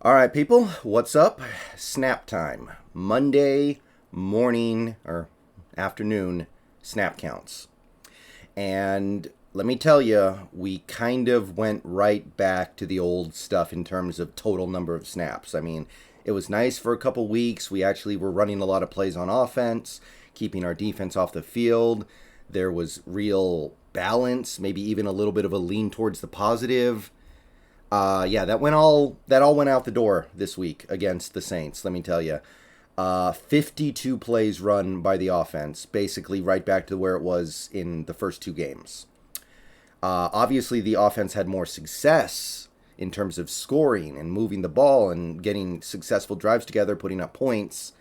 All right, people, what's up? Snap time. Monday morning or afternoon snap counts. And let me tell you, we kind of went right back to the old stuff in terms of total number of snaps. I mean, it was nice for a couple weeks. We actually were running a lot of plays on offense, keeping our defense off the field. There was real balance, maybe even a little bit of a lean towards the positive. That all went out the door this week against the Saints, let me tell you. 52 plays run by the offense, basically right back to where it was in the first two games. Obviously, the offense had more success in terms of scoring and moving the ball and getting successful drives together, putting up points.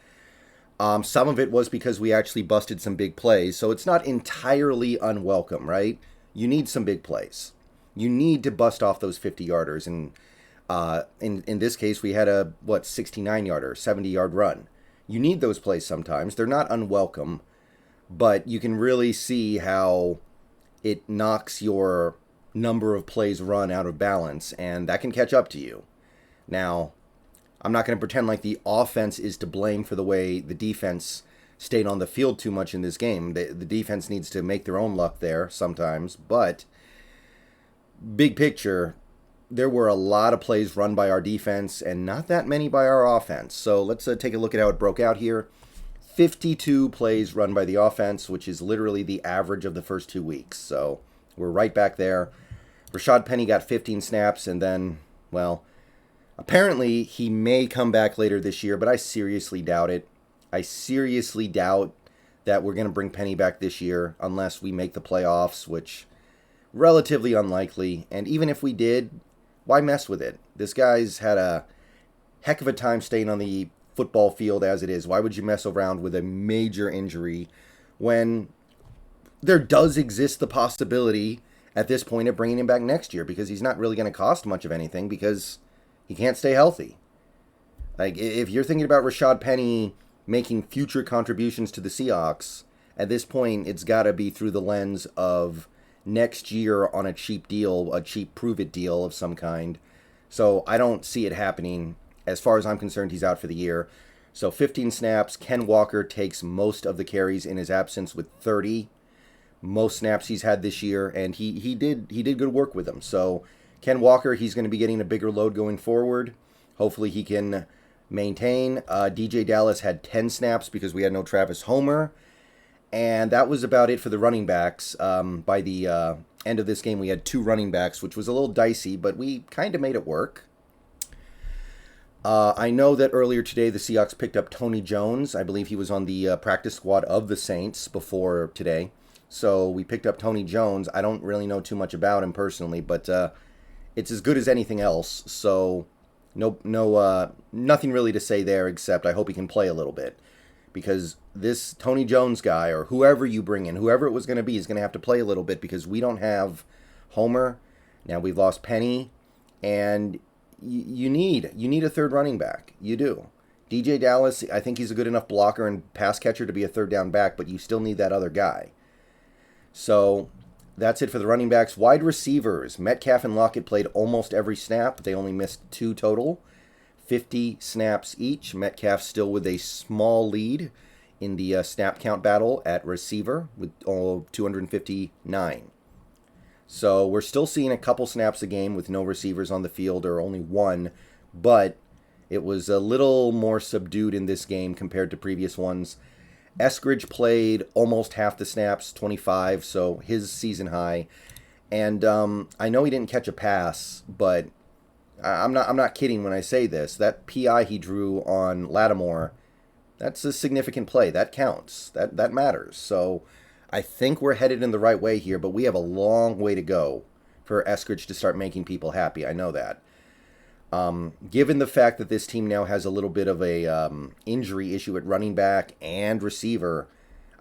Some of it was because we actually busted some big plays, so it's not entirely unwelcome, right? You need some big plays. You need to bust off those 50-yarders, and in this case, we had a 69-yarder, 70-yard run. You need those plays sometimes. They're not unwelcome, but you can really see how it knocks your number of plays run out of balance, and that can catch up to you. Now, I'm not going to pretend like the offense is to blame for the way the defense stayed on the field too much in this game. The defense needs to make their own luck there sometimes, but big picture, there were a lot of plays run by our defense and not that many by our offense. So let's take a look at how it broke out here. 52 plays run by the offense, which is literally the average of the first 2 weeks. So we're right back there. Rashad Penny got 15 snaps, and then, apparently he may come back later this year, but I seriously doubt it. I seriously doubt that we're going to bring Penny back this year unless we make the playoffs, which relatively unlikely, and even if we did, why mess with it? This guy's had a heck of a time staying on the football field as it is. Why would you mess around with a major injury when there does exist the possibility at this point of bringing him back next year, because he's not really going to cost much of anything because he can't stay healthy. Like, if you're thinking about Rashad Penny making future contributions to the Seahawks, at this point it's got to be through the lens of next year on a cheap deal, a cheap prove-it deal of some kind. So I don't see it happening. As far as I'm concerned, he's out for the year. So 15 snaps. Ken Walker takes most of the carries in his absence with 30. Most snaps he's had this year, and he did good work with them. So Ken Walker, he's going to be getting a bigger load going forward. Hopefully he can maintain. DJ Dallas had 10 snaps because we had no Travis Homer. And that was about it for the running backs. By the end of this game, we had 2 running backs, which was a little dicey, but we kind of made it work. I know that earlier today, the Seahawks picked up Tony Jones. I believe he was on the practice squad of the Saints before today. So we picked up Tony Jones. I don't really know too much about him personally, but it's as good as anything else. So nothing really to say there, except I hope he can play a little bit. Because this Tony Jones guy, or whoever you bring in, whoever it was going to be, is going to have to play a little bit because we don't have Homer. Now we've lost Penny, and you need a third running back. You do. DJ Dallas, I think he's a good enough blocker and pass catcher to be a third down back, but you still need that other guy. So that's it for the running backs. Wide receivers, Metcalf and Lockett played almost every snap. They only missed 2 total. 50 snaps each. Metcalf still with a small lead in the snap count battle at receiver with 259. So we're still seeing a couple snaps a game with no receivers on the field, or only one, but it was a little more subdued in this game compared to previous ones. Eskridge played almost half the snaps, 25, so his season high. And I know he didn't catch a pass, but I'm not kidding when I say this. That PI he drew on Lattimore, that's a significant play. That counts. That matters. So I think we're headed in the right way here, but we have a long way to go for Eskridge to start making people happy. I know that. Given the fact that this team now has a little bit of a injury issue at running back and receiver,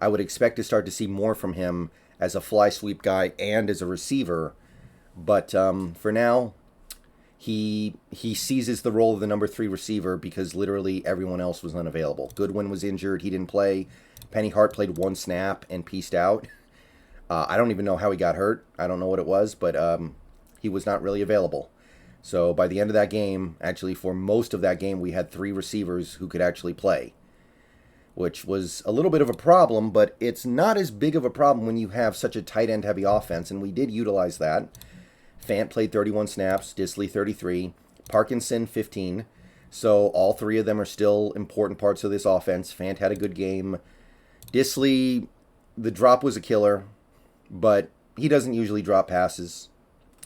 I would expect to start to see more from him as a fly sweep guy and as a receiver. But for now, he seizes the role of the number 3 receiver because literally everyone else was unavailable. Goodwin was injured. He didn't play. Penny Hart played 1 snap and pieced out. I don't even know how he got hurt. I don't know what it was, but he was not really available. So by the end of that game, actually for most of that game, we had 3 receivers who could actually play, which was a little bit of a problem, but it's not as big of a problem when you have such a tight end heavy offense, and we did utilize that. Fant played 31 snaps, Dissly 33, Parkinson 15. So all 3 of them are still important parts of this offense. Fant had a good game. Dissly, the drop was a killer, but he doesn't usually drop passes.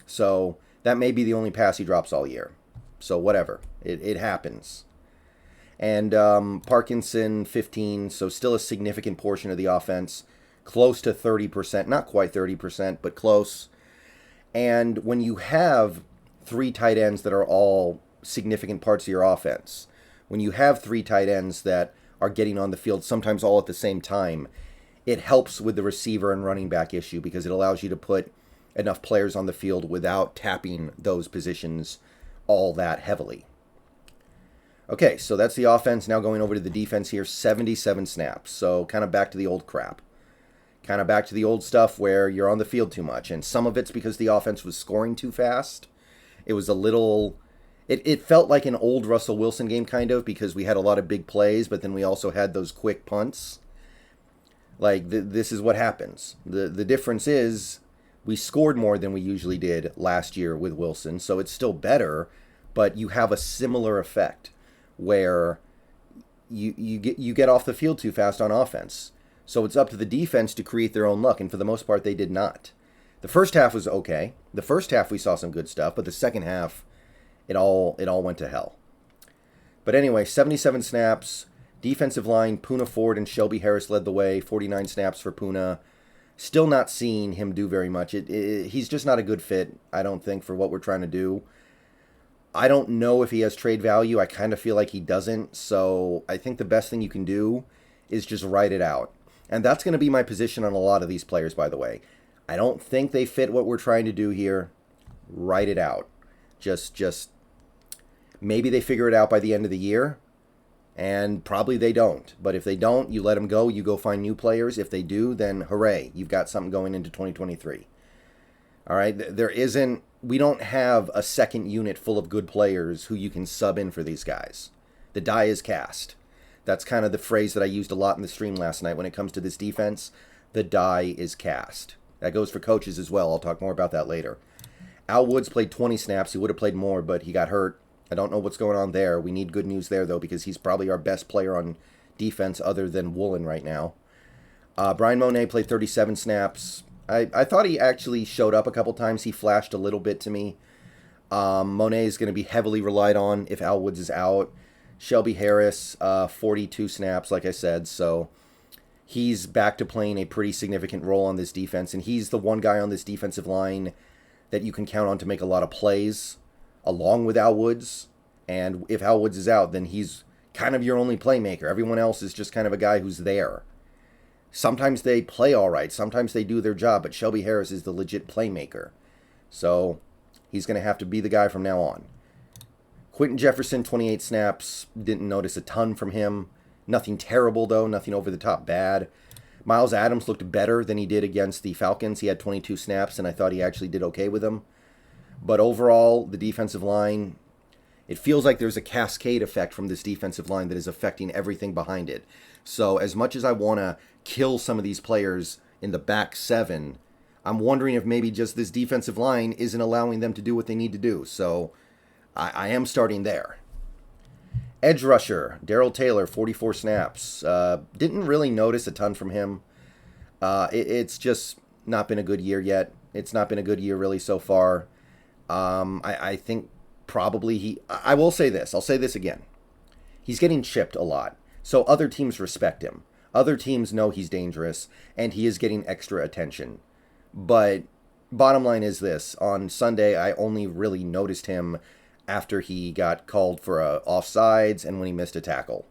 So that may be the only pass he drops all year. So whatever. It happens. And Parkinson, 15, so still a significant portion of the offense. Close to 30%. Not quite 30%, but close. And when you have 3 tight ends that are all significant parts of your offense, when you have 3 tight ends that are getting on the field sometimes all at the same time, it helps with the receiver and running back issue because it allows you to put enough players on the field without tapping those positions all that heavily. Okay, so that's the offense. Now going over to the defense here, 77 snaps. So kind of back to the old crap. Kind of back to the old stuff where you're on the field too much. And some of it's because the offense was scoring too fast. It was a little... It felt like an old Russell Wilson game kind of because we had a lot of big plays, but then we also had those quick punts. Like, this is what happens. The difference is we scored more than we usually did last year with Wilson, so it's still better, but you have a similar effect where you get off the field too fast on offense. So it's up to the defense to create their own luck, and for the most part, they did not. The first half was okay. The first half we saw some good stuff, but the second half, it all went to hell. But anyway, 77 snaps. Defensive line, Poona Ford and Shelby Harris led the way. 49 snaps for Poona. Still not seeing him do very much. He's just not a good fit, I don't think, for what we're trying to do. I don't know if he has trade value. I kind of feel like he doesn't. So I think the best thing you can do is just write it out. And that's going to be my position on a lot of these players, by the way. I don't think they fit what we're trying to do here. Write it out. Just maybe they figure it out by the end of the year. And probably they don't. But if they don't, you let them go. You go find new players. If they do, then hooray. You've got something going into 2023. All right? We don't have a second unit full of good players who you can sub in for these guys. The die is cast. That's kind of the phrase that I used a lot in the stream last night when it comes to this defense. The die is cast. That goes for coaches as well. I'll talk more about that later. Al Woods played 20 snaps. He would have played more, but he got hurt. I don't know what's going on there. We need good news there, though, because he's probably our best player on defense other than Woolen right now. Brian Monet played 37 snaps. I thought he actually showed up a couple times. He flashed a little bit to me. Monet is going to be heavily relied on if Al Woods is out. Shelby Harris, 42 snaps, like I said. So he's back to playing a pretty significant role on this defense. And he's the one guy on this defensive line that you can count on to make a lot of plays along with Al Woods. And if Al Woods is out, then he's kind of your only playmaker. Everyone else is just kind of a guy who's there. Sometimes they play all right. Sometimes they do their job. But Shelby Harris is the legit playmaker. So he's going to have to be the guy from now on. Quentin Jefferson, 28 snaps. Didn't notice a ton from him. Nothing terrible, though. Nothing over the top bad. Miles Adams looked better than he did against the Falcons. He had 22 snaps, and I thought he actually did okay with them. But overall, the defensive line, it feels like there's a cascade effect from this defensive line that is affecting everything behind it. So as much as I want to kill some of these players in the back 7, I'm wondering if maybe just this defensive line isn't allowing them to do what they need to do. So I am starting there. Edge rusher, Darrell Taylor, 44 snaps. Didn't really notice a ton from him. It's just not been a good year yet. It's not been a good year really so far. I think probably I will say this. I'll say this again. He's getting chipped a lot. So other teams respect him. Other teams know he's dangerous, and he is getting extra attention. But bottom line is this. On Sunday, I only really noticed him after he got called for offsides and when he missed a tackle.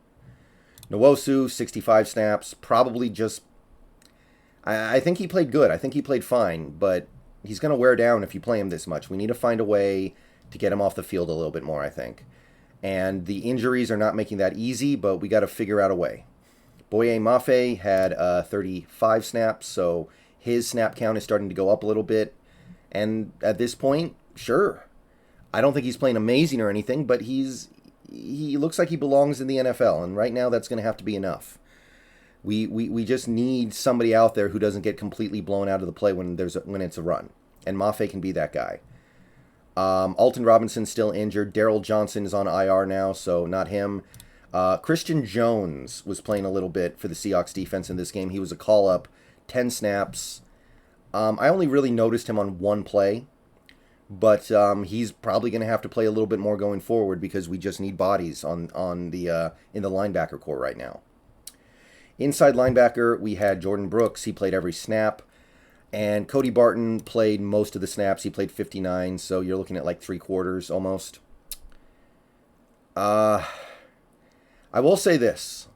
Nwosu, 65 snaps. Probably just... I think he played good. I think he played fine, but he's going to wear down if you play him this much. We need to find a way to get him off the field a little bit more, I think. And the injuries are not making that easy, but we got to figure out a way. Boye Mafe had 35 snaps, so his snap count is starting to go up a little bit. And at this point, sure. I don't think he's playing amazing or anything, but he looks like he belongs in the NFL, and right now that's going to have to be enough. We just need somebody out there who doesn't get completely blown out of the play when it's a run, and Mafe can be that guy. Alton Robinson's still injured. Daryl Johnson is on IR now, so not him. Christian Jones was playing a little bit for the Seahawks defense in this game. He was a call-up, 10 snaps. I only really noticed him on one play, but he's probably going to have to play a little bit more going forward because we just need bodies in the linebacker core right now. Inside linebacker, we had Jordan Brooks. He played every snap. And Cody Barton played most of the snaps. He played 59, so you're looking at like 3/4 almost. I will say this.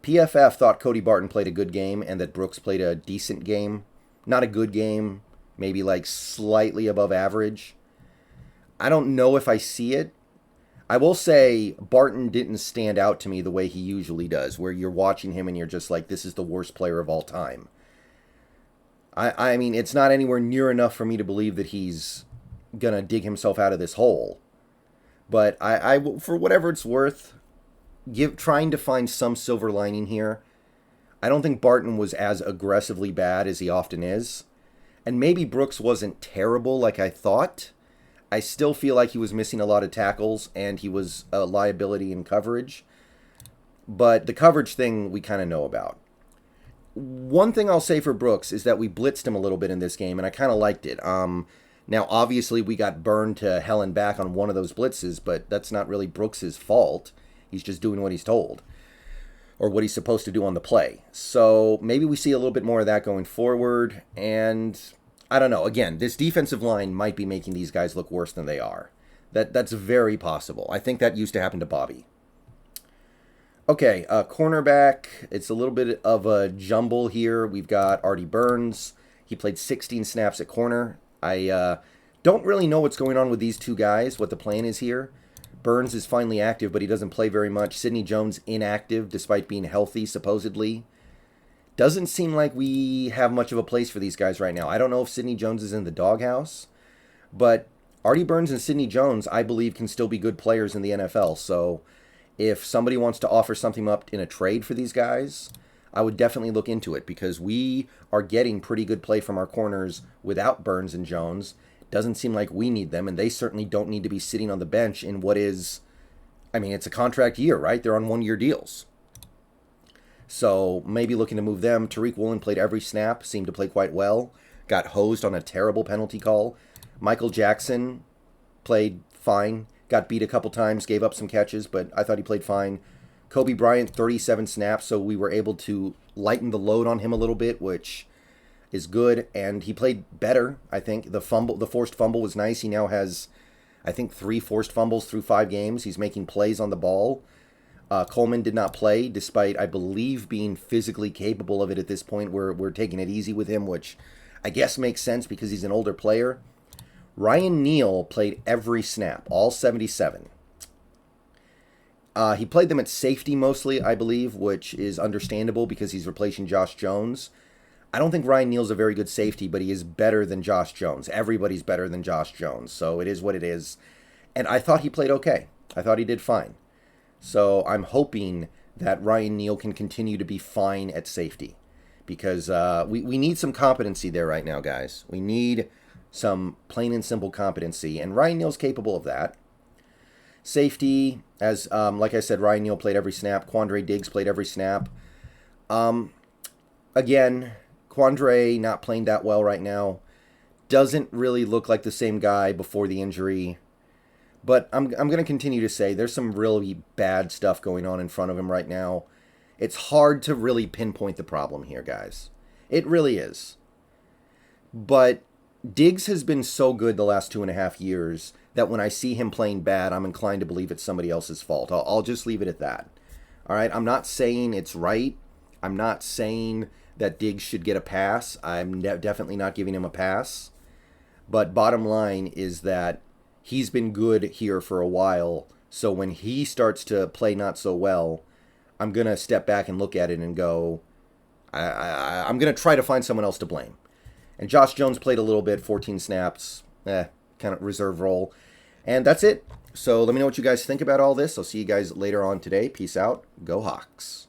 PFF thought Cody Barton played a good game and that Brooks played a decent game. Not a good game, maybe like slightly above average. I don't know if I see it. I will say Barton didn't stand out to me the way he usually does, where you're watching him and you're just like, this is the worst player of all time. I mean, it's not anywhere near enough for me to believe that he's going to dig himself out of this hole. But I for whatever it's worth, trying to find some silver lining here. I don't think Barton was as aggressively bad as he often is. And maybe Brooks wasn't terrible like I thought. I still feel like he was missing a lot of tackles and he was a liability in coverage. But the coverage thing we kind of know about. One thing I'll say for Brooks is that we blitzed him a little bit in this game, and I kind of liked it. Now, obviously, we got burned to hell and back on one of those blitzes, but that's not really Brooks' fault. He's just doing what he's told, or what he's supposed to do on the play. So maybe we see a little bit more of that going forward, and I don't know. Again, this defensive line might be making these guys look worse than they are. That's very possible. I think that used to happen to Bobby. Okay, cornerback, it's a little bit of a jumble here. We've got Artie Burns. He played 16 snaps at corner. I don't really know what's going on with these two guys, what the plan is here. Burns is finally active, but he doesn't play very much. Sidney Jones inactive, despite being healthy, supposedly. Doesn't seem like we have much of a place for these guys right now. I don't know if Sidney Jones is in the doghouse, but Artie Burns and Sidney Jones, I believe, can still be good players in the NFL, so if somebody wants to offer something up in a trade for these guys, I would definitely look into it because we are getting pretty good play from our corners without Burns and Jones. It doesn't seem like we need them, and they certainly don't need to be sitting on the bench in what is, I mean, it's a contract year, right? They're on one-year deals. So maybe looking to move them. Tariq Woolen played every snap, seemed to play quite well. Got hosed on a terrible penalty call. Michael Jackson played fine. Got beat a couple times, gave up some catches, but I thought he played fine. Kobe Bryant, 37 snaps, so we were able to lighten the load on him a little bit, which is good, and he played better, I think. The forced fumble was nice. He now has, I think, 3 forced fumbles through 5 games. He's making plays on the ball. Coleman did not play, despite, I believe, being physically capable of it at this point. We're taking it easy with him, which I guess makes sense because he's an older player. Ryan Neal played every snap, all 77. He played them at safety mostly, I believe, which is understandable because he's replacing Josh Jones. I don't think Ryan Neal's a very good safety, but he is better than Josh Jones. Everybody's better than Josh Jones, so it is what it is. And I thought he played okay. I thought he did fine. So I'm hoping that Ryan Neal can continue to be fine at safety because we need some competency there right now, guys. We need some plain and simple competency, and Ryan Neal's capable of that. Safety, as like I said, Ryan Neal played every snap. Quandre Diggs played every snap. Again, Quandre not playing that well right now. Doesn't really look like the same guy before the injury. But I'm going to continue to say there's some really bad stuff going on in front of him right now. It's hard to really pinpoint the problem here, guys. It really is. But Diggs has been so good the last 2.5 years that when I see him playing bad, I'm inclined to believe it's somebody else's fault. I'll just leave it at that. All right, I'm not saying it's right. I'm not saying that Diggs should get a pass. I'm definitely not giving him a pass. But bottom line is that he's been good here for a while. So when he starts to play not so well, I'm going to step back and look at it and go, I'm going to try to find someone else to blame. And Josh Jones played a little bit, 14 snaps, kind of reserve role. And that's it. So let me know what you guys think about all this. I'll see you guys later on today. Peace out. Go Hawks.